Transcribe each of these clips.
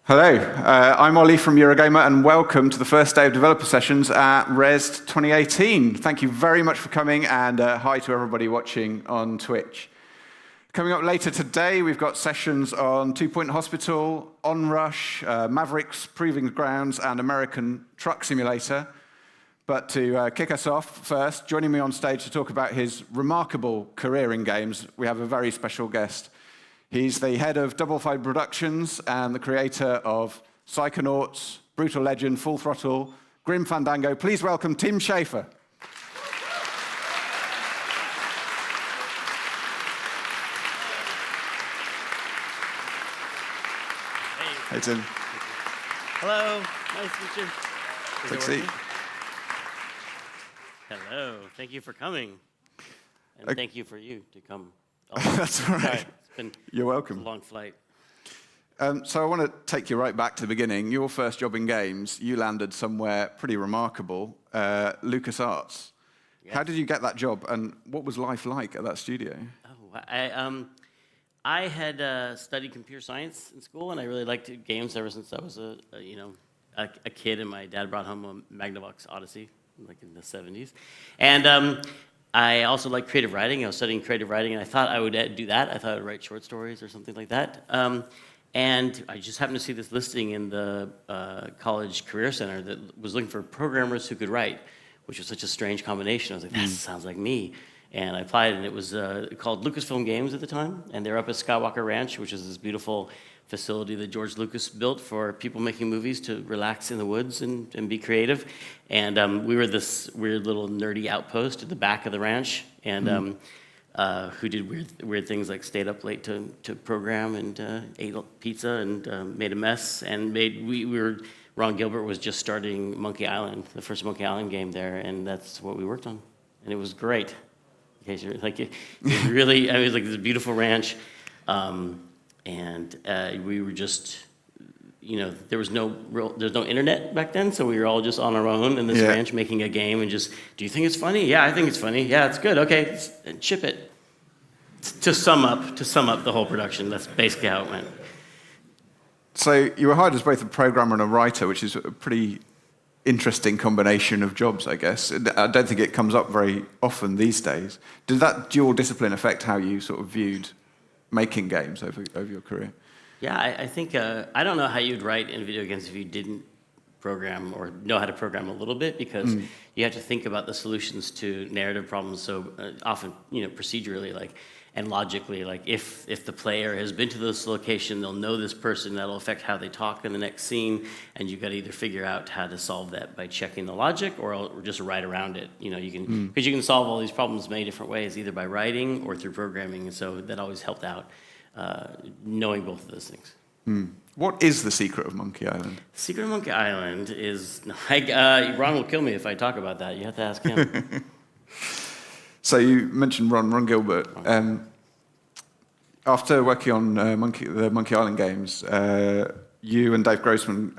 Hello, I'm Oli from Eurogamer, and welcome to the first day of developer sessions at Rezzed 2018. Thank you very much for coming, and hi to everybody watching on Twitch. Coming up later today, we've got sessions on Two Point Hospital, Onrush, Mavericks Proving Grounds, and American Truck Simulator. But to kick us off first, joining me on stage to talk about his remarkable career in games, we have a very special guest. He's the head of Double Fine Productions and the creator of Psychonauts, Brutal Legend, Full Throttle, Grim Fandango. Please welcome Tim Schafer. Hey, Tim. Hello. Nice to meet you. Take a seat. Hello. Thank you for coming. And thank you for you to come. That's all right. You're welcome. It's a long flight. So I want to take you right back to the beginning. Your first job in games, you landed somewhere pretty remarkable, Lucasarts. Yes. How did you get that job, and what was life like at that studio? Oh, I had studied computer science in school, and I really liked games ever since I was a kid. And my dad brought home a Magnavox Odyssey, like in the '70s, and I also like creative writing. I was studying creative writing, and I thought I would do that. I thought I would write short stories or something like that. And I just happened to see this listing in the college career center that was looking for programmers who could write, which was such a strange combination. I was like, that sounds like me. And I applied, and it was called Lucasfilm Games at the time. And they're up at Skywalker Ranch, which is this beautiful facility that George Lucas built for people making movies to relax in the woods and be creative. And we were this weird little nerdy outpost at the back of the ranch, and who did weird things like stayed up late to program and ate pizza and made a mess. And Ron Gilbert was just starting Monkey Island, the first Monkey Island game there, and that's what we worked on. And it was great. In case you're like, it was really, it was like this beautiful ranch. And we were just, there's no internet back then, so we were all just on our own in this ranch making a game and just, do you think it's funny? Yeah, I think it's funny. Yeah, it's good. Okay, ship it. To sum up the whole production, that's basically how it went. So you were hired as both a programmer and a writer, which is a pretty interesting combination of jobs, I guess. I don't think it comes up very often these days. Did that dual discipline affect how you sort of viewed making games over your career? Yeah, I think, I don't know how you'd write in video games if you didn't program or know how to program a little bit, because you have to think about the solutions to narrative problems so often, procedurally, and logically, if the player has been to this location, they'll know this person, that'll affect how they talk in the next scene, and you've got to either figure out how to solve that by checking the logic or just write around it. You can, because you can solve all these problems many different ways, either by writing or through programming, and so that always helped out, knowing both of those things. What is the secret of Monkey Island? The secret of Monkey Island is, Ron will kill me if I talk about that. You have to ask him. So you mentioned Ron Gilbert. After working on the Monkey Island games, you and Dave Grossman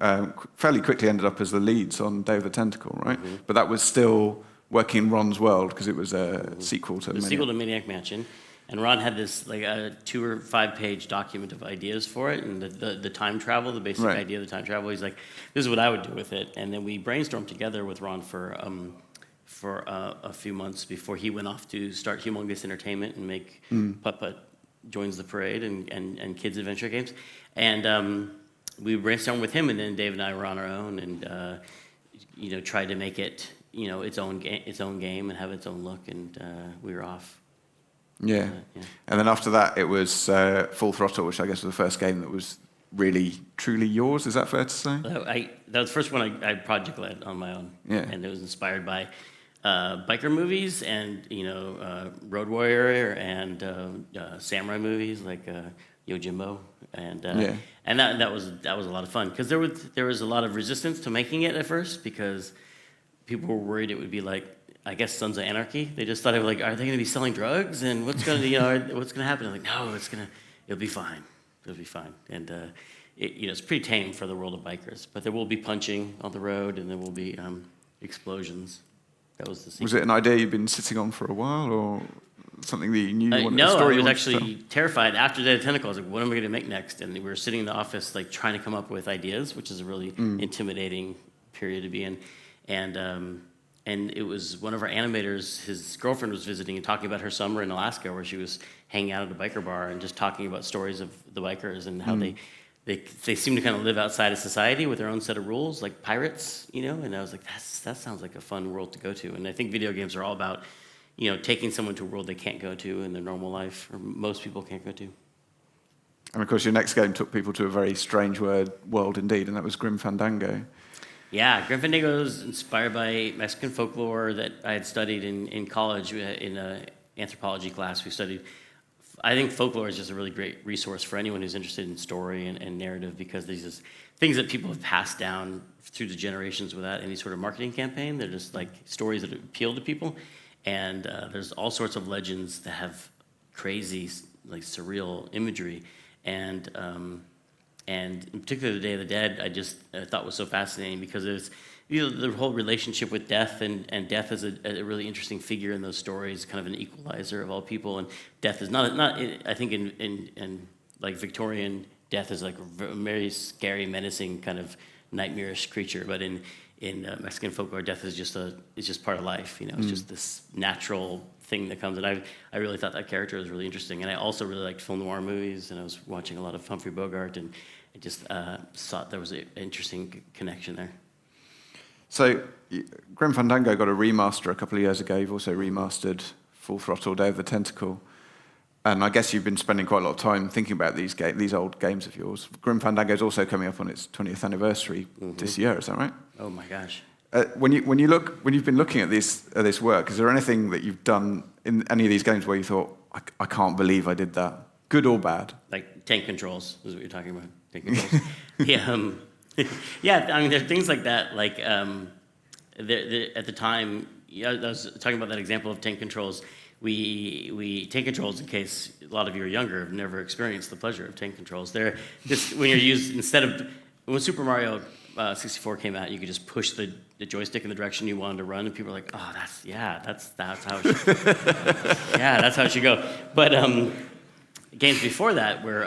fairly quickly ended up as the leads on Day of the Tentacle, right? Mm-hmm. But that was still working in Ron's world because it was a sequel to Maniac Mansion. And Ron had this a 2 or 5 page document of ideas for it, and the time travel, the basic idea of the time travel. He's like, this is what I would do with it. And then we brainstormed together with Ron for a few months before he went off to start Humongous Entertainment and make Putt-Putt Joins the Parade and kids adventure games. And we brainstormed with him, and then Dave and I were on our own and tried to make it its own game and have its own look, and we were off. Yeah. And then after that, it was Full Throttle, which I guess was the first game that was really, truly yours. Is that fair to say? That was the first one I project-led on my own. Yeah. And it was inspired by biker movies and, Road Warrior and samurai movies like Yojimbo. And that was a lot of fun, because there was a lot of resistance to making it at first, because people were worried it would be like, I guess, Sons of Anarchy. They just thought it was like, are they going to be selling drugs, and what's going to happen? I'm like, no, it'll be fine. It'll be fine. And it's pretty tame for the world of bikers, but there will be punching on the road, and there will be explosions. That was the secret. Was it an idea you've been sitting on for a while, or something that you knew you wanted? No, a story I you was wanted to actually terrified. After Dead of Tentacle, I was like, what am I going to make next? And we were sitting in the office, like, trying to come up with ideas, which is a really intimidating period to be in. And it was one of our animators, his girlfriend was visiting and talking about her summer in Alaska, where she was hanging out at a biker bar and just talking about stories of the bikers and how they seem to kind of live outside of society with their own set of rules, like pirates, you know? And I was like, that sounds like a fun world to go to. And I think video games are all about, you know, taking someone to a world they can't go to in their normal life, or most people can't go to. And of course, your next game took people to a very strange world indeed, and that was Grim Fandango. Yeah, Grim Fandango is inspired by Mexican folklore that I had studied in college in an anthropology class. We studied, I think folklore is just a really great resource for anyone who's interested in story and narrative, because these are things that people have passed down through the generations without any sort of marketing campaign. They're just like stories that appeal to people. And there's all sorts of legends that have crazy, like surreal imagery. And in particular, the Day of the Dead, I thought was so fascinating, because it was, you know, the whole relationship with death, and death is a really interesting figure in those stories, kind of an equalizer of all people. And death is not I think in like Victorian, death is like a very scary, menacing kind of nightmarish creature. But in Mexican folklore, death is just part of life. You know, it's just this natural thing that comes. And I really thought that character was really interesting. And I also really liked film noir movies, and I was watching a lot of Humphrey Bogart, and I just thought there was an interesting connection there. So, Grim Fandango got a remaster a couple of years ago. You've also remastered Full Throttle, Day of the Tentacle. And I guess you've been spending quite a lot of time thinking about these old games of yours. Grim Fandango is also coming up on its 20th anniversary this year, is that right? Oh my gosh. When you've been looking at this work, is there anything that you've done in any of these games where you thought, I can't believe I did that, good or bad? Like tank controls is what you're talking about. Tank controls. Yeah. Yeah. I mean, there are things like that. Like at the time, I was talking about that example of tank controls. We tank controls, in case a lot of you are younger, have never experienced the pleasure of tank controls. They're just when you're used when Super Mario 64 came out, you could just push the joystick in the direction you wanted to run, and people were like, "Oh, that's how it should." Yeah, that's how it should go. But games before that were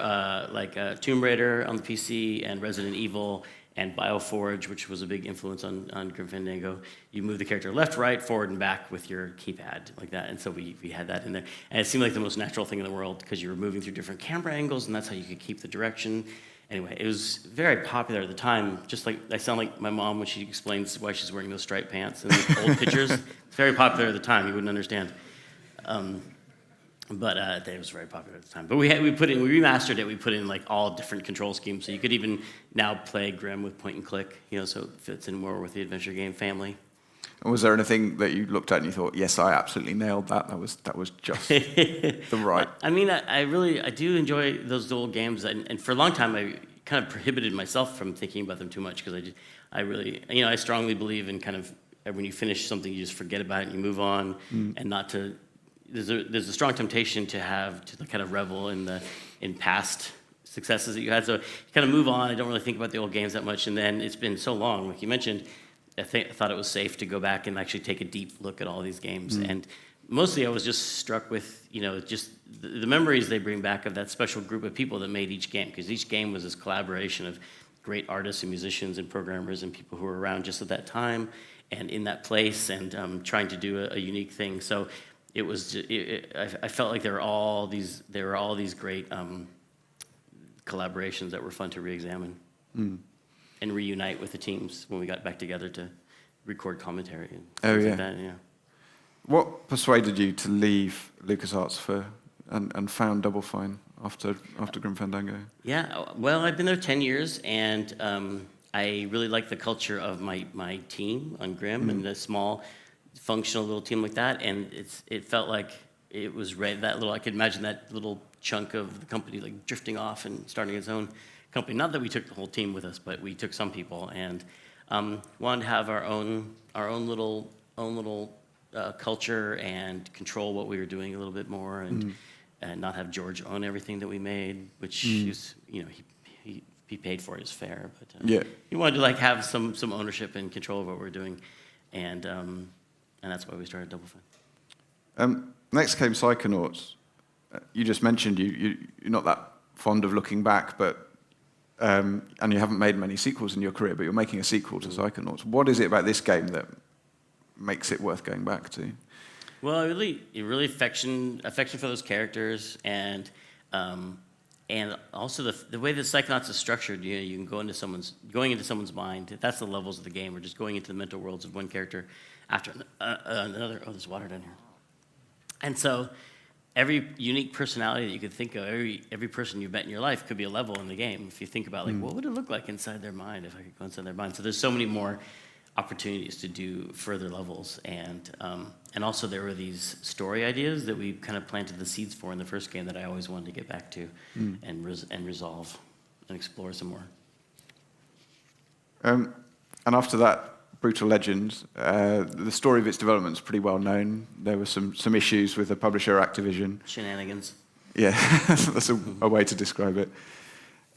like Tomb Raider on the PC and Resident Evil and Bioforge, which was a big influence on Grim Fandango. You move the character left, right, forward, and back with your keypad, like that. And so we had that in there. And it seemed like the most natural thing in the world, because you were moving through different camera angles, and that's how you could keep the direction. Anyway, it was very popular at the time. Just like I sound like my mom when she explains why she's wearing those striped pants in the old pictures. It's very popular at the time. You wouldn't understand. But it was very popular at the time. But we remastered it. We put in like all different control schemes, so you could even now play Grim with point and click. You know, so it fits in more with the adventure game family. And was there anything that you looked at and you thought, yes, I absolutely nailed that. That was just the right. I mean, I do enjoy those old games, and for a long time I kind of prohibited myself from thinking about them too much, because I really, you know, I strongly believe in kind of when you finish something, you just forget about it and you move on, and not to. There's a strong temptation to kind of revel in past successes that you had. So you kind of move on. I don't really think about the old games that much. And then it's been so long, like you mentioned, I thought it was safe to go back and actually take a deep look at all these games. And mostly I was just struck with, you know, just the memories they bring back of that special group of people that made each game, because each game was this collaboration of great artists and musicians and programmers and people who were around just at that time and in that place, and trying to do a unique thing. So it was. I felt like there were all these great collaborations that were fun to re-examine and reunite with the teams when we got back together to record commentary and things like that. Yeah. What persuaded you to leave LucasArts and found Double Fine after Grim Fandango? Yeah, well, I've been there 10 years, and I really like the culture of my team on Grim and the small, functional little team like that, and it felt like it was right, that little. I could imagine that little chunk of the company like drifting off and starting its own company. Not that we took the whole team with us, but we took some people and wanted to have our own little culture and control what we were doing a little bit more, and not have George own everything that we made, which is, you know, he paid for it as fair, but he wanted to like have some ownership and control of what we were doing, and and that's why we started Double Fine. Next came Psychonauts. You just mentioned you're not that fond of looking back, but and you haven't made many sequels in your career, but you're making a sequel to Psychonauts. What is it about this game that makes it worth going back to? Well, really affection for those characters, and also the way that Psychonauts is structured. You can going into someone's mind. That's the levels of the game, or just going into the mental worlds of one character after another. Oh, there's water down here. And so, every unique personality that you could think of, every person you've met in your life could be a level in the game. If you think about what would it look like inside their mind if I could go inside their mind? So there's so many more opportunities to do further levels, and also there were these story ideas that we kind of planted the seeds for in the first game that I always wanted to get back to and resolve and explore some more. And after that, Brutal Legend, the story of its development is pretty well known. There were some issues with the publisher, Activision. Shenanigans. Yeah, that's a way to describe it.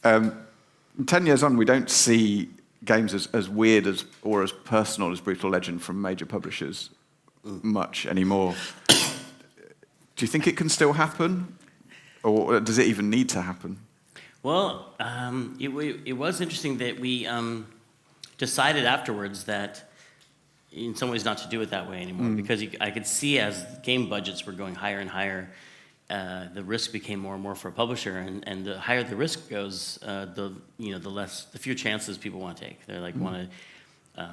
10 years on, we don't see games as weird or as personal as Brutal Legend from major publishers much anymore. Do you think it can still happen? Or does it even need to happen? Well, it was interesting that we decided afterwards that in some ways not to do it that way anymore, because I could see as game budgets were going higher and higher, the risk became more and more for a publisher, and the higher the risk goes, the fewer chances people want to take. They're like want to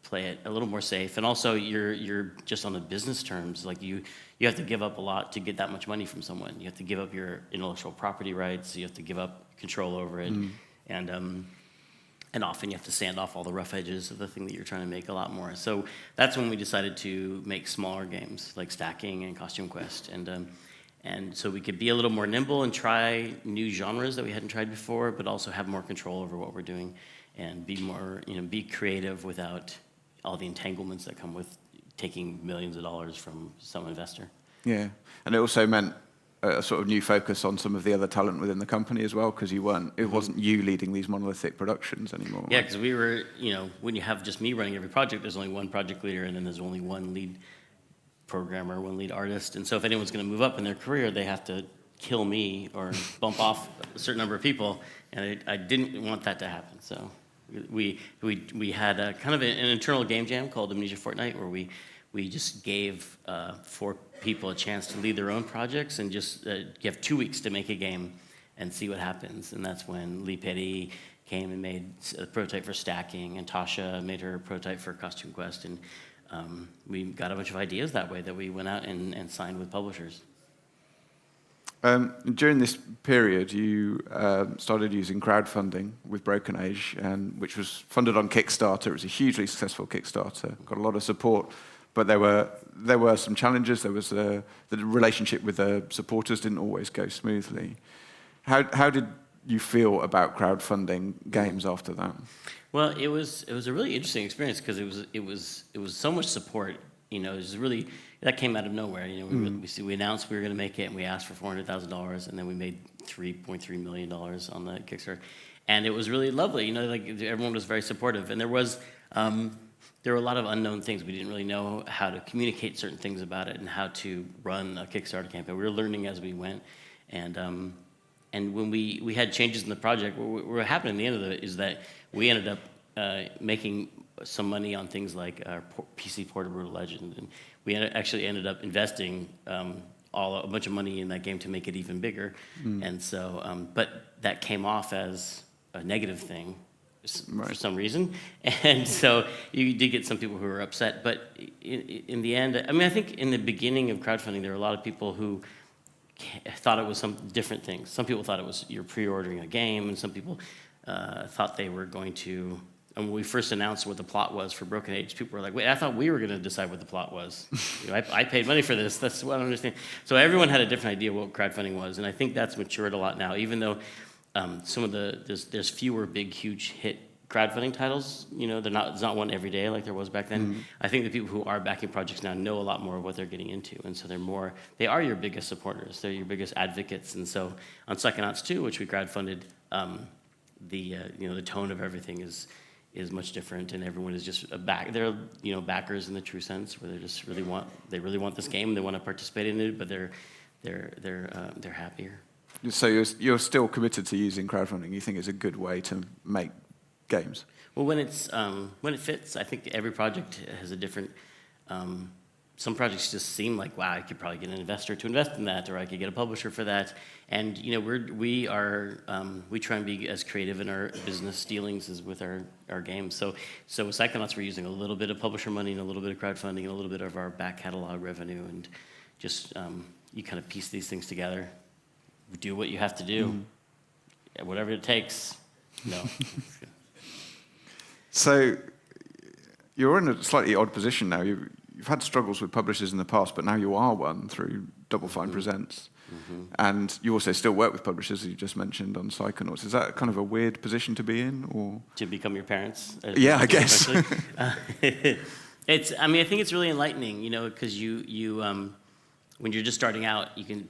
play it a little more safe, and also you're just on the business terms. Like you have to give up a lot to get that much money from someone. You have to give up your intellectual property rights. You have to give up control over it, and often you have to sand off all the rough edges of the thing that you're trying to make a lot more. So that's when we decided to make smaller games like Stacking and Costume Quest, and so we could be a little more nimble and try new genres that we hadn't tried before, but also have more control over what we're doing and be more, be creative without all the entanglements that come with taking millions of dollars from some investor. Yeah, and it also meant a sort of new focus on some of the other talent within the company as well, because it wasn't you leading these monolithic productions anymore. Yeah, because we were, when you have just me running every project, there's only one project leader, and then there's only one lead programmer, one lead artist. And so if anyone's going to move up in their career, they have to kill me or bump off a certain number of people, and I didn't want that to happen. So we had a kind of an internal game jam called Amnesia Fortnite, where we just gave 4 people a chance to lead their own projects and just give 2 weeks to make a game and see what happens. And that's when Lee Petty came and made a prototype for Stacking, and Tasha made her prototype for Costume Quest. And we got a bunch of ideas that way that we went out and signed with publishers. During this period, you started using crowdfunding with Broken Age, which was funded on Kickstarter. It was a hugely successful Kickstarter, got a lot of support. But there were some challenges. There was the relationship with the supporters didn't always go smoothly. How did you feel about crowdfunding games after that? Well, it was a really interesting experience, because it was so much support. It was really, that came out of nowhere. We announced we were going to make it, and we asked for $400,000, and then we made $3.3 million on the Kickstarter, and it was really lovely. Everyone was very supportive, and there were a lot of unknown things. We didn't really know how to communicate certain things about it and how to run a Kickstarter campaign. We were learning as we went, and when we had changes in the project, what happened in the end of it is that we ended up making some money on things like our PC port of Brutal Legend, and we actually ended up investing a bunch of money in that game to make it even bigger. And so, but that came off as a negative thing for some reason, and so you did get some people who were upset. But in the end, I think in the beginning of crowdfunding, there were a lot of people who thought it was some different things. Some people thought it was you're pre-ordering a game, and some people thought they were going to. And when we first announced what the plot was for Broken Age, people were like, wait, I thought we were going to decide what the plot was. I paid money for this. That's what I don't understand. So everyone had a different idea what crowdfunding was, and I think that's matured a lot now, even though some of there's fewer big, huge hit crowdfunding titles. There's not one every day like there was back then. I think the people who are backing projects now know a lot more of what they're getting into, and so they are your biggest supporters. They're your biggest advocates. And so on Psychonauts 2, which we crowdfunded, the tone of everything is is much different, and everyone is just they're backers in the true sense, where they really want this game, they want to participate in it, but they're happier. So you're still committed to using crowdfunding. You think it's a good way to make games? Well, when it fits, I think every project has a different. Some projects just seem like, wow, I could probably get an investor to invest in that, or I could get a publisher for that. And we try and be as creative in our business dealings as with our games. So with Psychonauts, we're using a little bit of publisher money and a little bit of crowdfunding and a little bit of our back catalog revenue, and just you kind of piece these things together. Do what you have to do, whatever it takes. No. So you're in a slightly odd position now. You've had struggles with publishers in the past, but now you are one through Double Fine Presents. And you also still work with publishers, as you just mentioned, on Psychonauts. Is that kind of a weird position to be in, or to become your parents? Yeah, I guess. I think it's really enlightening, because you when you're just starting out, you can,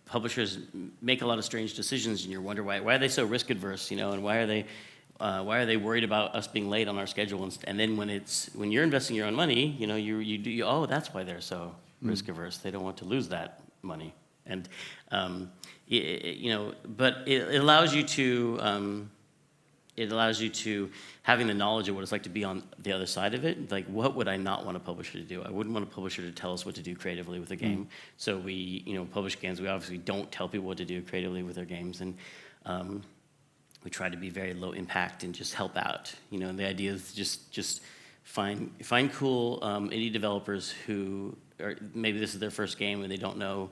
publishers make a lot of strange decisions, and you wonder why are they so risk adverse, and why are they worried about us being late on our schedule? And then when you're investing your own money, that's why they're so risk averse. They don't want to lose that money. And but it allows you to having the knowledge of what it's like to be on the other side of it. Like, what would I not want a publisher to do? I wouldn't want a publisher to tell us what to do creatively with a game. So we, publish games. We obviously don't tell people what to do creatively with their games, and we try to be very low impact and just help out. And the idea is just find cool indie developers who maybe this is their first game and they don't know,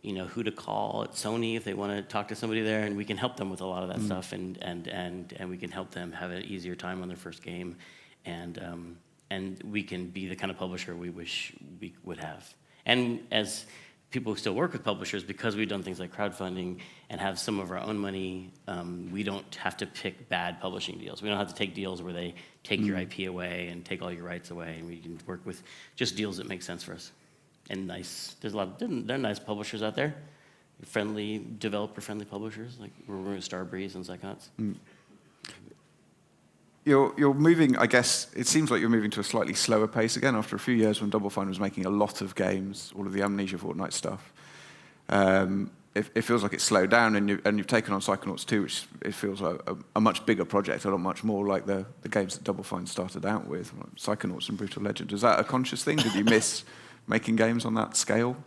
who to call at Sony if they want to talk to somebody there, and we can help them with a lot of that stuff, and we can help them have an easier time on their first game, and we can be the kind of publisher we wish we would have. And as people who still work with publishers, because we've done things like crowdfunding and have some of our own money, we don't have to pick bad publishing deals. We don't have to take deals where they take your IP away and take all your rights away, and we can work with just deals that make sense for us. And nice, there are nice publishers out there, developer-friendly publishers, like we're with Starbreeze and Psychonauts. You're moving, I guess, it seems like you're moving to a slightly slower pace again after a few years when Double Fine was making a lot of games, all of the Amnesia Fortnite stuff. It feels like it's slowed down, and you've taken on Psychonauts 2, which it feels like a much bigger project, a lot much more like the games that Double Fine started out with, like Psychonauts and Brutal Legend. Is that a conscious thing? Did you miss making games on that scale?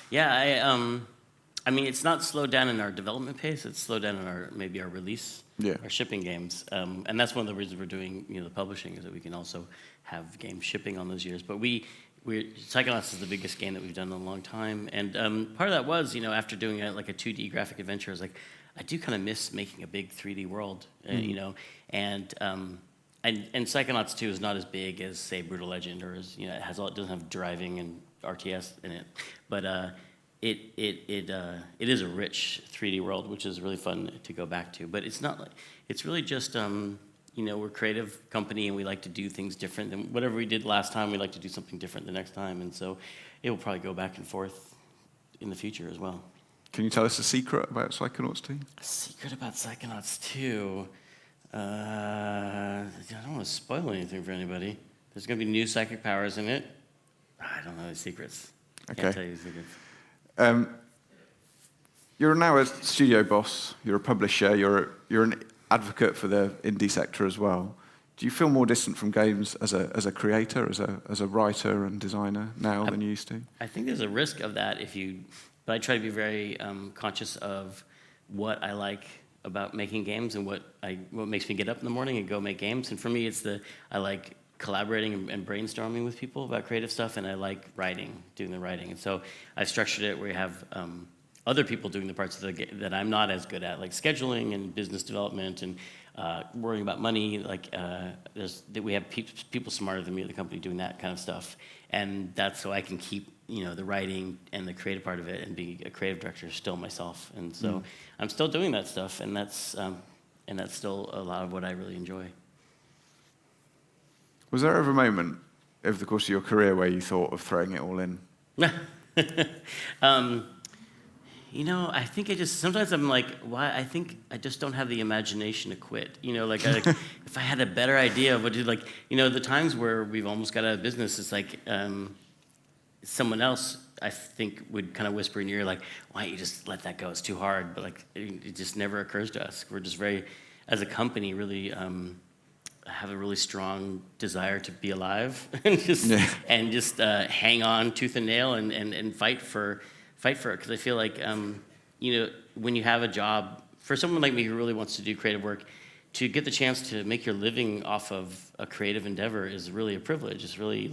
Yeah, it's not slowed down in our development pace. It's slowed down in our release, our shipping games, and that's one of the reasons we're doing the publishing, is that we can also have games shipping on those years. But Psychonauts is the biggest game that we've done in a long time, and part of that was after doing a 2D graphic adventure, I was like, I do kind of miss making a big 3D world, and Psychonauts 2 is not as big as, say, Brutal Legend, or as it doesn't have driving and RTS in it, but it is a rich 3D world, which is really fun to go back to. But it's not like, it's really just we're a creative company, and we like to do things different than whatever we did last time. We like to do something different the next time, and so it will probably go back and forth in the future as well. Can you tell us a secret about Psychonauts 2? A secret about Psychonauts 2? I don't want to spoil anything for anybody. There's going to be new psychic powers in it. I don't know the secrets. Okay. Can't tell you the secrets. You're now a studio boss. You're a publisher. You're an advocate for the indie sector as well. Do you feel more distant from games as a creator, as a writer and designer now than you used to? I think there's a risk of that but I try to be very conscious of what I like about making games and what makes me get up in the morning and go make games. And for me, I like collaborating and brainstorming with people about creative stuff, and I like doing the writing. And so I've structured it where you have other people doing the parts of the game that I'm not as good at, like scheduling and business development and worrying about money. We have people smarter than me at the company doing that kind of stuff, and that's so I can keep the writing and the creative part of it and be a creative director still myself. And so I'm still doing that stuff, and that's still a lot of what I really enjoy. Was there ever a moment over the course of your career where you thought of throwing it all in? I think sometimes I'm like, why? I think I just don't have the imagination to quit. If I had a better idea of what to do, the times where we've almost got out of business, it's like someone else, I think, would kind of whisper in your ear, like, why don't you just let that go? It's too hard. But it just never occurs to us. We're just very, as a company, really have a really strong desire to be alive and just hang on tooth and nail and fight for it. Because I feel like, when you have a job, for someone like me who really wants to do creative work, to get the chance to make your living off of a creative endeavor is really a privilege. It's really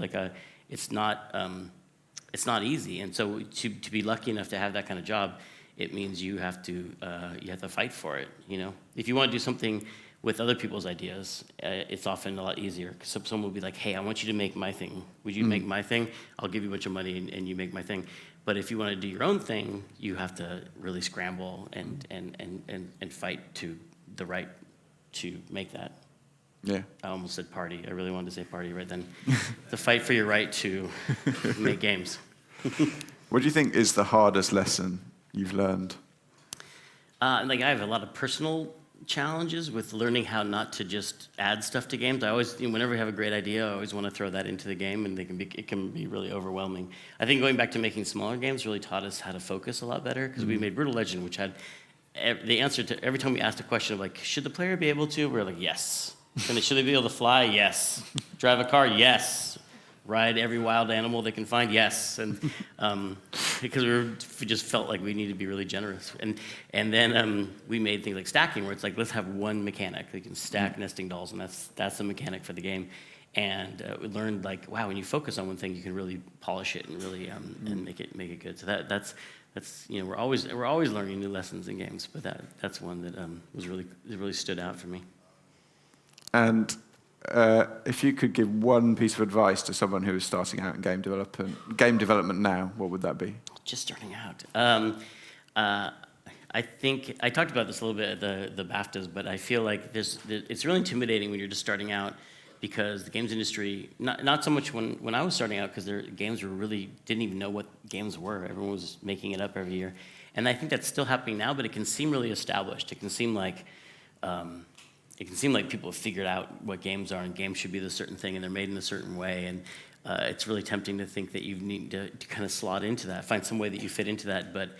it's not easy. And so to be lucky enough to have that kind of job, it means you have to fight for it. If you want to do something with other people's ideas, it's often a lot easier. Because someone will be like, hey, I want you to make my thing. Would you make my thing? I'll give you a bunch of money and you make my thing. But if you want to do your own thing, you have to really scramble and fight to the right to make that. Yeah. I almost said party. I really wanted to say party right then. The fight for your right to make games. What do you think is the hardest lesson you've learned? I have a lot of personal challenges with learning how not to just add stuff to games. I always, whenever I have a great idea, I always want to throw that into the game, and it can be really overwhelming. I think going back to making smaller games really taught us how to focus a lot better, because we made Brutal Legend, which had the answer to every time we asked a question of should the player be able to? We're like, yes. Should they be able to fly? Yes. Drive a car? Yes. Ride every wild animal they can find? Yes. And because we just felt like we needed to be really generous. And then we made things like stacking, where it's like, let's have one mechanic. We can stack nesting dolls, and that's the mechanic for the game. And we learned wow, when you focus on one thing, you can really polish it and really and make it good. So that's we're always learning new lessons in games, but that's one that really stood out for me. And if you could give one piece of advice to someone who is starting out in game development now, what would that be? Just starting out. I think I talked about this a little bit at the BAFTAs, but I feel like it's really intimidating when you're just starting out, because the games industry, not so much when I was starting out, because games didn't even know what games were. Everyone was making it up every year. And I think that's still happening now, but it can seem really established. It can seem like people have figured out what games are, and games should be this certain thing, and they're made in a certain way. And it's really tempting to think that you need to kind of slot into that, find some way that you fit into that. But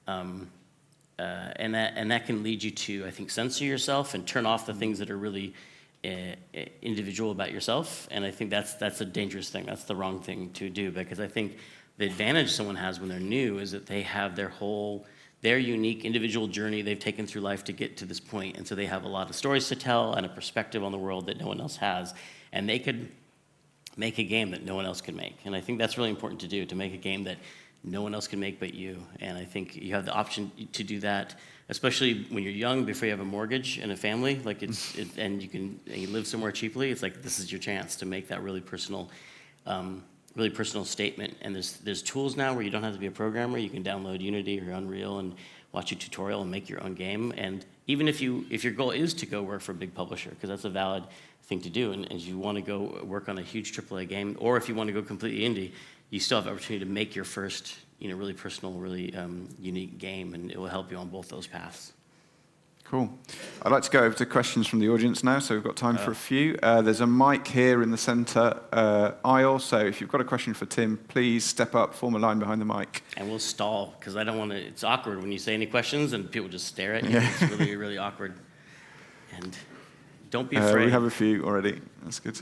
and that can lead you to, I think, censor yourself and turn off the things that are really individual about yourself. And I think that's a dangerous thing. That's the wrong thing to do, because I think the advantage someone has when they're new is that they have their unique individual journey they've taken through life to get to this point. And so they have a lot of stories to tell and a perspective on the world that no one else has. And they could make a game that no one else can make. And I think that's really important to do, to make a game that no one else can make but you. And I think you have the option to do that, especially when you're young, before you have a mortgage and a family. And you live somewhere cheaply. It's like, this is your chance to make that really personal statement. And there's tools now where you don't have to be a programmer. You can download Unity or Unreal and watch a tutorial and make your own game. And even if your goal is to go work for a big publisher, because that's a valid thing to do, and as you want to go work on a huge AAA game, or if you want to go completely indie, you still have the opportunity to make your first, really personal, really unique game, and it will help you on both those paths. Cool. I'd like to go over to questions from the audience now, so we've got time for a few. There's a mic here in the center aisle, so if you've got a question for Tim, please step up, form a line behind the mic. And we'll stall, because I don't want to, it's awkward when you say any questions and people just stare at you. Yeah. It's really, really awkward. And don't be afraid. We have a few already. That's good.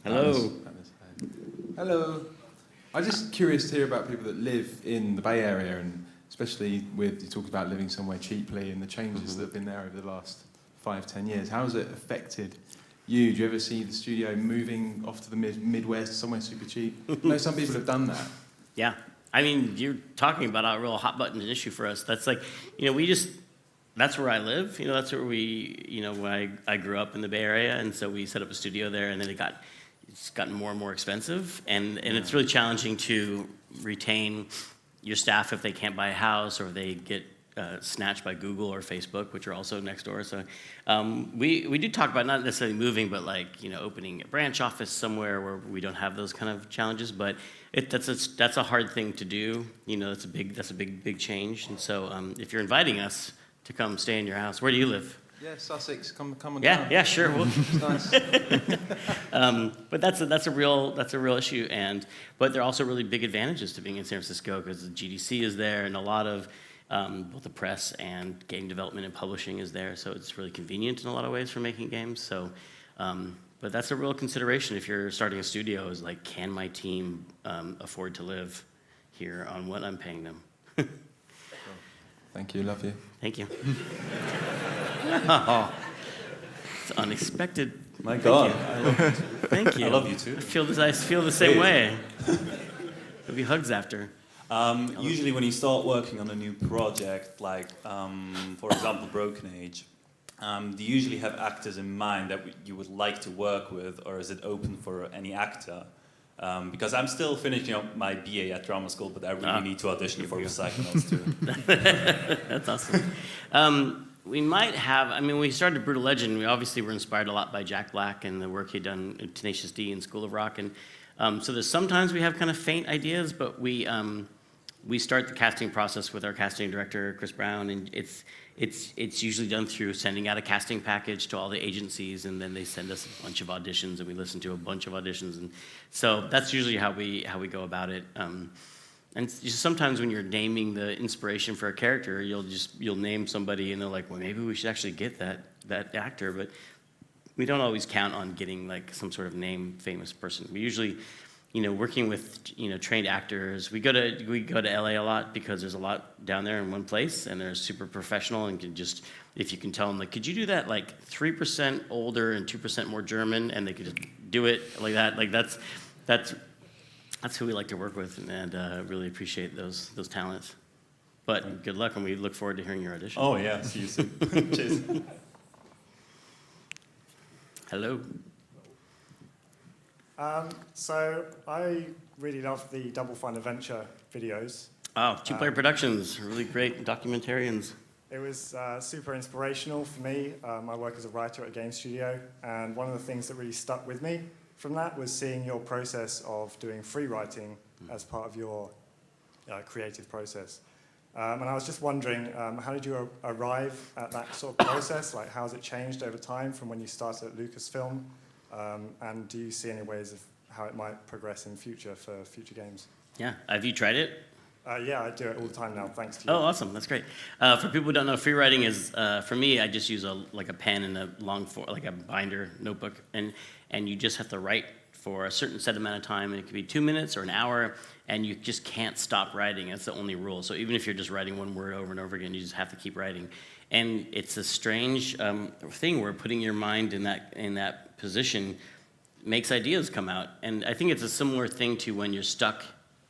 Hello. Hello. I'm just curious to hear about people that live in the Bay Area, and especially you talked about living somewhere cheaply and the changes that have been there over the last 5-10 years. How has it affected you? Do you ever see the studio moving off to the Midwest, somewhere super cheap? I know some people have done that. Yeah. I mean, you're talking about a real hot button issue for us. That's like, that's where I live. That's where when I grew up in the Bay Area, and so we set up a studio there, and then it's gotten more and more expensive, and it's really challenging to retain your staff if they can't buy a house, or they get snatched by Google or Facebook, which are also next door. So we do talk about not necessarily moving, but like opening a branch office somewhere where we don't have those kind of challenges. But that's a hard thing to do. That's a big change. And so if you're inviting us to come stay in your house, where do you live? Yeah, Sussex, come on Yeah, down. yeah, sure. It's nice. But that's a real issue, but there are also really big advantages to being in San Francisco because the GDC is there, and a lot of both the press and game development and publishing is there, so it's really convenient in a lot of ways for making games. So, but that's a real consideration if you're starting a studio. Is like, can my team afford to live here on what I'm paying them? Thank you, love you. Thank you. Oh, it's unexpected. My God. Thank you. I love you too. I feel the same way. There'll be hugs after. Usually when you start working on a new project, like, for example, Broken Age, do you usually have actors in mind that you would like to work with, or is it open for any actor? Because I'm still finishing up my BA at drama school, but I really need to audition for the Psychonauts too. That's awesome. We might have, when we started Brutal Legend, we obviously were inspired a lot by Jack Black and the work he'd done in Tenacious D and School of Rock. And so there's sometimes we have kind of faint ideas, but we start the casting process with our casting director, Chris Brown, and it's usually done through sending out a casting package to all the agencies, and then they send us a bunch of auditions, and we listen to a bunch of auditions. And so that's usually how we go about it. And just sometimes when you're naming the inspiration for a character, you'll name somebody and they're like, well, maybe we should actually get that actor, but we don't always count on getting like some sort of famous person. We usually, working with trained actors, we go to LA a lot because there's a lot down there in one place, and they're super professional and can just, if you can tell them like, could you do that like 3% older and 2% more German, and they could just do it like that. Like that's who we like to work with, and really appreciate those talents. But good luck, and we look forward to hearing your audition. Oh yeah, see you soon. Cheers. Hello. So I really love the Double Fine Adventure videos. Oh, Two Player Productions, really great documentarians. It was super inspirational for me. I work as a writer at a game studio, and one of the things that really stuck with me from that was seeing your process of doing free writing as part of your creative process. And I was just wondering, how did you arrive at that sort of process? Like, how has it changed over time from when you started at Lucasfilm? And do you see any ways of how it might progress in future for future games? Yeah, have you tried it? Yeah, I do it all the time now, thanks to you. Oh, awesome, that's great. For people who don't know, free writing is, for me, I just use a pen and like a binder notebook, and you just have to write for a certain set amount of time, and it could be 2 minutes or an hour, and you just can't stop writing. That's the only rule. So even if you're just writing one word over and over again, you just have to keep writing. And it's a strange thing where putting your mind in that position makes ideas come out. And I think it's a similar thing to when you're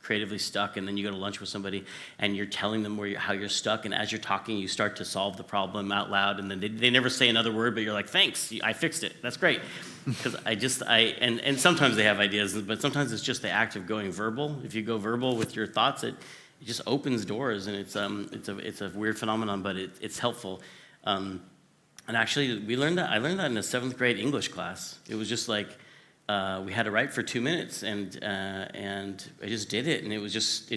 creatively stuck, and then you go to lunch with somebody and you're telling them how you're stuck, and as you're talking you start to solve the problem out loud, and then they never say another word, but you're like, thanks, I fixed it, that's great. Because and sometimes they have ideas, but sometimes it's just the act of going verbal. If you go verbal with your thoughts, it just opens doors, and it's a weird phenomenon, but it's helpful. And actually I learned that in a 7th grade English class. It was just like, we had to write for 2 minutes, and I just did it, and it just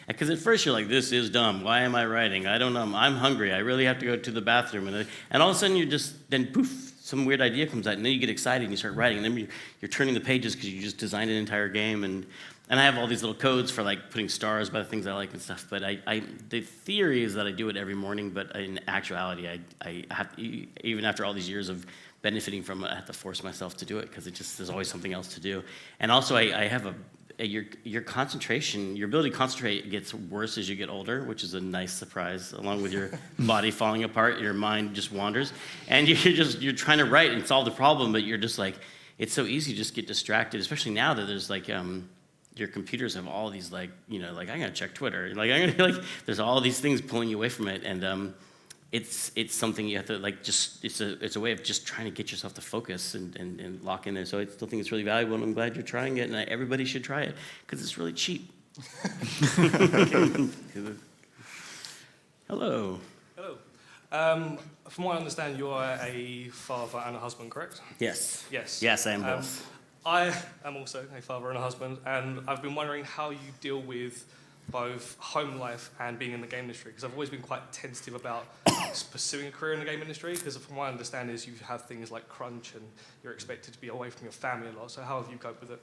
because at first you're like, this is dumb. Why am I writing? I don't know. I'm hungry. I really have to go to the bathroom, and all of a sudden then poof, some weird idea comes out, and then you get excited and you start writing, and then you're turning the pages because you just designed an entire game, and I have all these little codes for like putting stars by the things I like and stuff. But the theory is that I do it every morning, but in actuality, I have to, even after all these years of benefiting from it, I have to force myself to do it because there's always something else to do. And also I have your concentration, your ability to concentrate gets worse as you get older, which is a nice surprise. Along with your body falling apart, your mind just wanders, and you're trying to write and solve the problem, but you're just like, it's so easy to just get distracted, especially now that there's like your computers have all these like I'm gonna check Twitter, there's all these things pulling you away from it, and it's something you have to it's a way of just trying to get yourself to focus and lock in there. So I still think it's really valuable, and I'm glad you're trying it, and everybody should try it because it's really cheap. Hello. From what I understand, you are a father and a husband, correct? Yes. Yes. Yes, I am both. I am also a father and a husband, and I've been wondering how you deal with both home life and being in the game industry, because I've always been quite tentative about pursuing a career in the game industry, because from what I understand is you have things like crunch and you're expected to be away from your family a lot. So how have you coped with it?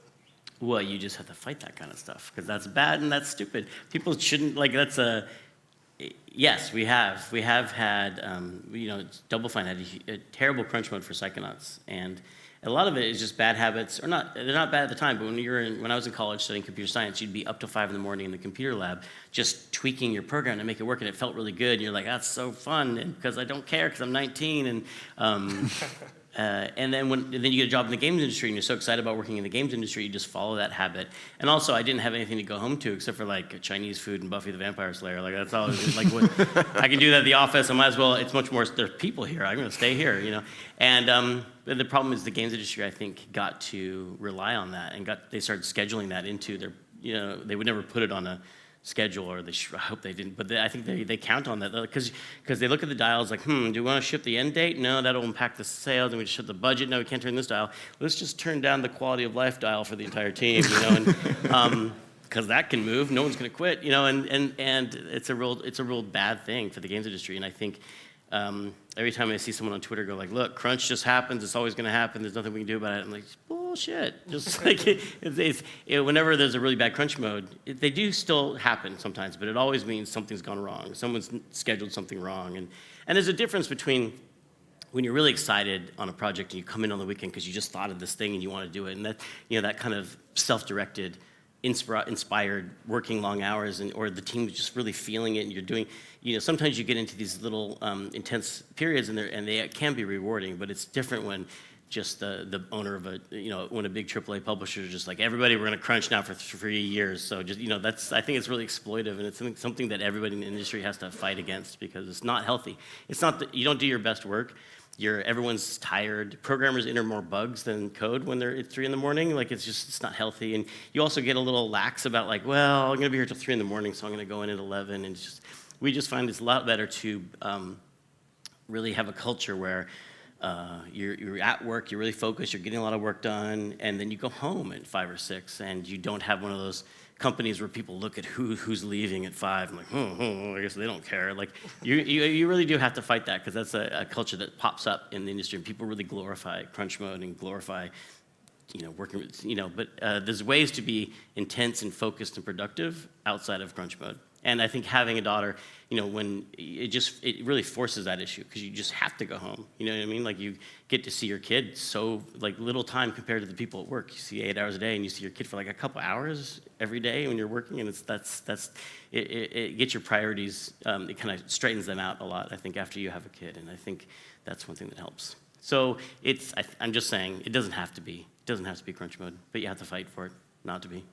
Well, you just have to fight that kind of stuff, because that's bad and that's stupid. People shouldn't, that's a... Yes, we have. We have had, Double Fine had a terrible crunch mode for Psychonauts, and a lot of it is just bad habits, or not. They're not bad at the time, but when I was in college studying computer science, you'd be up to 5 in the morning in the computer lab, just tweaking your program to make it work, and it felt really good. And you're like, that's so fun, and because I don't care, because I'm 19, and then then you get a job in the games industry, and you're so excited about working in the games industry, you just follow that habit. And also, I didn't have anything to go home to except for Chinese food and Buffy the Vampire Slayer. That's all. I can do that at the office. I might as well. It's much more. There's people here. I'm going to stay here. And but the problem is the games industry, I think, got to rely on that, and they started scheduling that into their. They would never put it on a schedule, or I hope they didn't, but I think they count on that, because they look at the dials do we want to ship the end date? No, that'll impact the sales, and we just ship the budget. No, we can't turn this dial. Let's just turn down the quality of life dial for the entire team, and because that can move. No one's going to quit, and it's a real bad thing for the games industry. And I think every time I see someone on Twitter go look, crunch just happens, it's always going to happen, there's nothing we can do about it, I'm like, bullshit. Just whenever there's a really bad crunch mode, they do still happen sometimes, but it always means something's gone wrong. Someone's scheduled something wrong. And there's a difference between when you're really excited on a project and you come in on the weekend because you just thought of this thing and you want to do it, and that kind of self-directed, inspired working long hours, or the team's just really feeling it, and you're doing, sometimes you get into these little intense periods, and they can be rewarding, but it's different when just the owner of when a big AAA publisher is just everybody, we're going to crunch now for 3 years. So just, I think it's really exploitive, and it's something that everybody in the industry has to fight against, because it's not healthy. It's not that you don't do your best work. Everyone's tired. Programmers enter more bugs than code when they're at 3 in the morning. It's not healthy. And you also get a little lax about well, I'm going to be here till 3 in the morning, so I'm going to go in at 11. And we just find it's a lot better to really have a culture where you're at work, you're really focused, you're getting a lot of work done, and then you go home at 5 or 6, and you don't have one of those companies where people look at who's leaving at 5 and I guess they don't care. You really do have to fight that, because that's a culture that pops up in the industry, and people really glorify crunch mode and glorify working with, but there's ways to be intense and focused and productive outside of crunch mode. And I think having a daughter, when it really forces that issue, because you just have to go home. You know what I mean? You get to see your kid so little time compared to the people at work. You see 8 hours a day, and you see your kid for a couple hours every day when you're working, and it gets your priorities. It kind of straightens them out a lot, I think, after you have a kid, and I think that's one thing that helps. So I'm just saying it doesn't have to be crunch mode, but you have to fight for it not to be.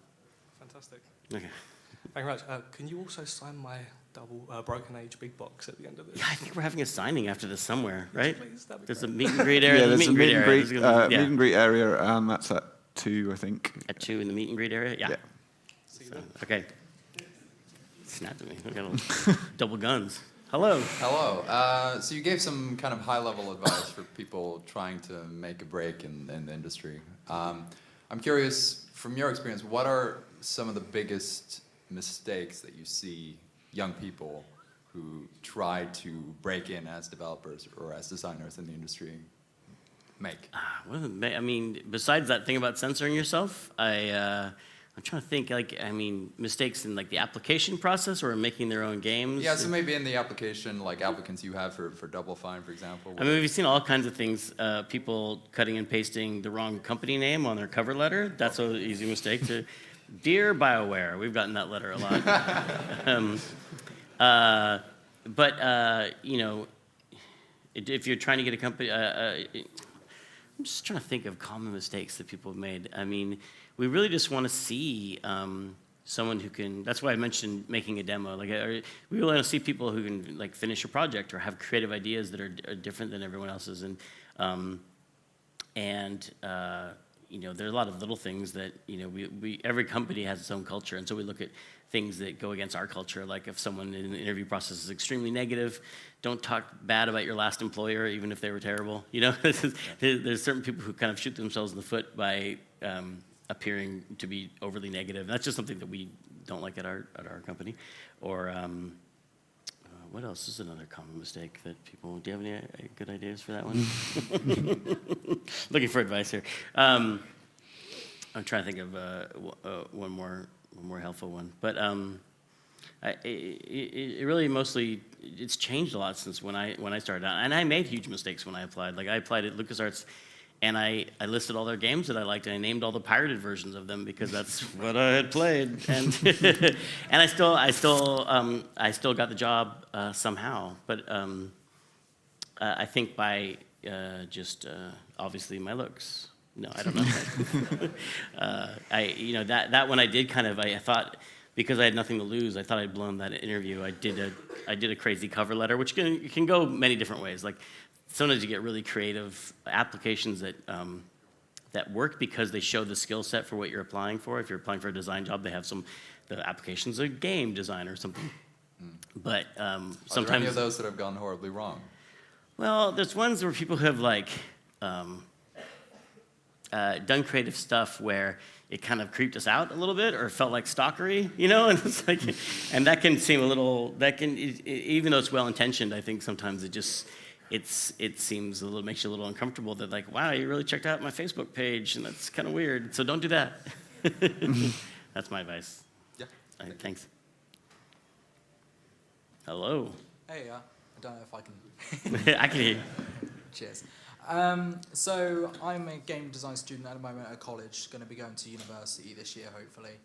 Fantastic. Okay. Thank you very much. Can you also sign my double Broken Age big box at the end of this? Yeah, I think we're having a signing after this somewhere, right? Please, that'd be There's great. a meet and greet area. Yeah, there's a meet and greet, Yeah. meet and greet area, and that's at 2, I think. At 2 in the meet and greet area? Yeah. See you then. Okay. Snapped at me. I got double guns. Hello. Hello. So you gave some kind of high-level advice for people trying to make a break in the industry. I'm curious, from your experience, what are some of the biggest mistakes that you see young people who try to break in as developers or as designers in the industry make? Besides that thing about censoring yourself, I'm trying to think, mistakes in the application process or making their own games. Yeah, so maybe in the application, applicants you have for Double Fine, for example. We've seen all kinds of things. People cutting and pasting the wrong company name on their cover letter. That's an easy mistake to. Dear BioWare, we've gotten that letter a lot. If you're trying to get a company, I'm just trying to think of common mistakes that people have made. We really just want to see someone who can. That's why I mentioned making a demo. We really want to see people who can finish a project or have creative ideas that are different than everyone else's, there are a lot of little things that, we every company has its own culture, and so we look at things that go against our culture. Like if someone in the interview process is extremely negative, don't talk bad about your last employer, even if they were terrible. There's certain people who kind of shoot themselves in the foot by appearing to be overly negative. And that's just something that we don't like at our company. Or what else is another common mistake that people? Do you have any good ideas for that one? Looking for advice here. I'm trying to think of one more helpful one, but it really mostly it's changed a lot since when I started out, and I made huge mistakes when I applied. Like I applied at Lucasarts, and I listed all their games that I liked, and I named all the pirated versions of them because that's what I had played, and and I still got the job somehow, but I think by just obviously my looks. No, I don't know. That one I did I thought, because I had nothing to lose, I thought I'd blown that interview. I did a crazy cover letter, which can go many different ways. Like sometimes you get really creative applications that work because they show the skill set for what you're applying for. If you're applying for a design job, they have the application's a game design or something. But sometimes. Are there any of those that have gone horribly wrong? Well, there's ones where people have done creative stuff where it kind of creeped us out a little bit, or felt like stalkery, and it's like, and that can seem a little. Even though it's well intentioned, I think sometimes it seems makes you a little uncomfortable. That like, wow, you really checked out my Facebook page, and that's kind of weird. So don't do that. That's my advice. Yeah. Thanks. Hello. Hey, I don't know if I can. I can hear you. Cheers. So I'm a game design student at the moment at college, going to be going to university this year, hopefully.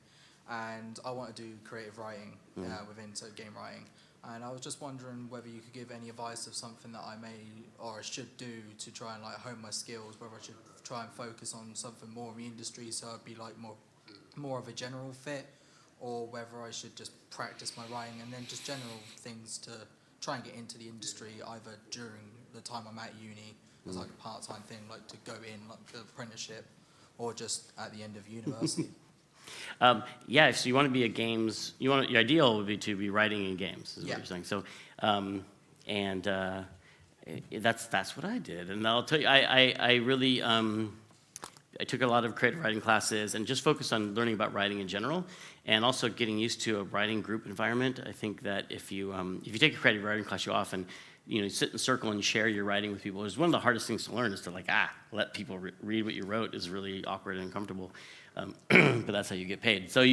And I want to do creative writing within game writing. And I was just wondering whether you could give any advice of something that I may or I should do to try and hone my skills, whether I should try and focus on something more in the industry so I'd be more of a general fit, or whether I should just practice my writing and then just general things to try and get into the industry either during the time I'm at uni as a part-time thing, to go in the apprenticeship, or just at the end of university. Yeah, so you want to be your ideal would be to be writing in games, is what you're saying. So, that's what I did. And I'll tell you, I really, I took a lot of creative writing classes and just focused on learning about writing in general, and also getting used to a writing group environment. I think that if you take a creative writing class, you often sit in a circle and share your writing with people. It's one of the hardest things to learn is to let people read what you wrote is really awkward and uncomfortable. But that's how you get paid. So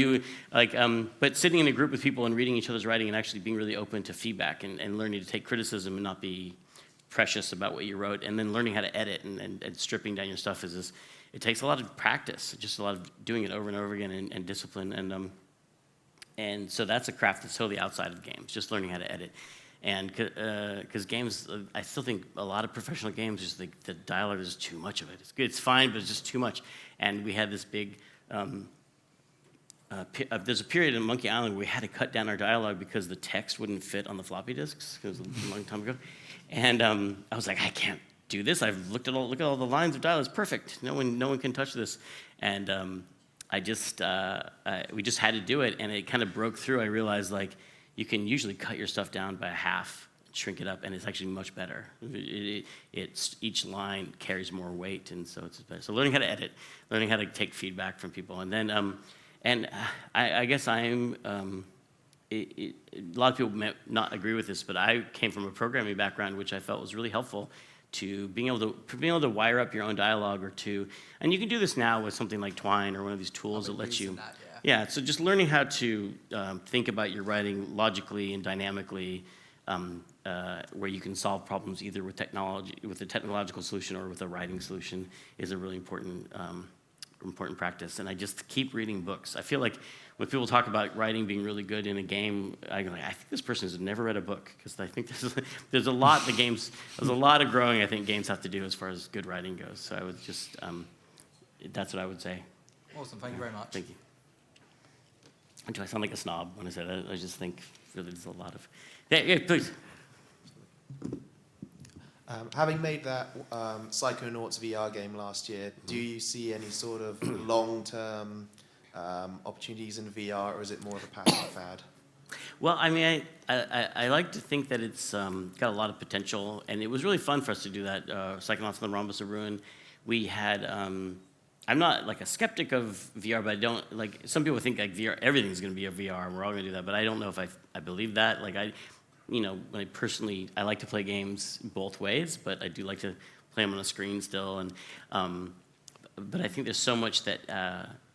but sitting in a group with people and reading each other's writing and actually being really open to feedback and learning to take criticism and not be precious about what you wrote, and then learning how to edit and stripping down your stuff it takes a lot of practice, just a lot of doing it over and over again and discipline. And so that's a craft that's totally outside of games, just learning how to edit. And because games, I still think a lot of professional games, just the dialogue is just too much of it. It's good, it's fine, but it's just too much. And we had this big, there's a period in Monkey Island where we had to cut down our dialogue because the text wouldn't fit on the floppy disks, because it was a long time ago. And I was like, I can't do this. I've look at all the lines of dialogue. It's perfect. No one can touch this. And we just had to do it, and it kind of broke through. I realized you can usually cut your stuff down by half, shrink it up, and it's actually much better. Each line carries more weight, and so it's better. So learning how to edit, learning how to take feedback from people, and then I guess a lot of people may not agree with this, but I came from a programming background, which I felt was really helpful to being able to wire up your own dialogue or two. And you can do this now with something like Twine or one of these tools that lets you. Yeah, so just learning how to think about your writing logically and dynamically, where you can solve problems either with technology, with a technological solution, or with a writing solution, is a really important practice. And I just keep reading books. I feel like when people talk about writing being really good in a game, I go, I think this person has never read a book, because I think there's a lot of growing I think games have to do as far as good writing goes. So I would just, that's what I would say. Awesome, thank you very much. Thank you. Do I sound like a snob when I say that? I just think really there's a lot of... Yeah, please. Having made that Psychonauts VR game last year, do you see any sort of long-term opportunities in VR, or is it more of a passing fad? Well, I mean, I like to think that it's got a lot of potential, and it was really fun for us to do that. Psychonauts and the Rhombus of Ruin. We had. I'm not like a skeptic of VR, but I don't like. Some people think like VR, everything's going to be a VR, and we're all going to do that. But I don't know if I believe that. Like I like to play games both ways, but I do like to play them on a screen still. And but I think there's so much that.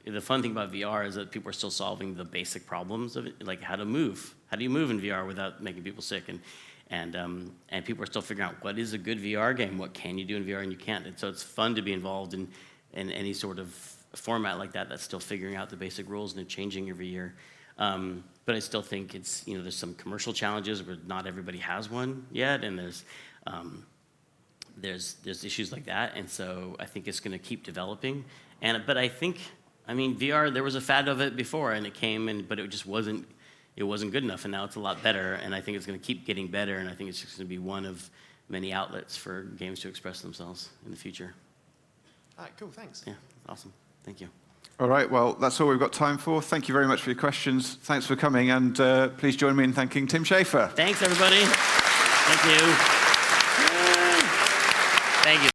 The fun thing about VR is that people are still solving the basic problems of it, like how to move. How do you move in VR without making people sick? And people are still figuring out what is a good VR game, what can you do in VR and you can't. And so it's fun to be involved in any sort of format like that that's still figuring out the basic rules and changing every year. But I still think it's, there's some commercial challenges where not everybody has one yet, and there's issues like that. And so I think it's going to keep developing. But I think. VR, there was a fad of it before, and it came, but it just wasn't good enough, and now it's a lot better, and I think it's going to keep getting better, and I think it's just going to be one of many outlets for games to express themselves in the future. All right, cool, thanks. Yeah, awesome. Thank you. All right, well, that's all we've got time for. Thank you very much for your questions. Thanks for coming, and please join me in thanking Tim Schafer. Thanks, everybody. Thank you. Thank you.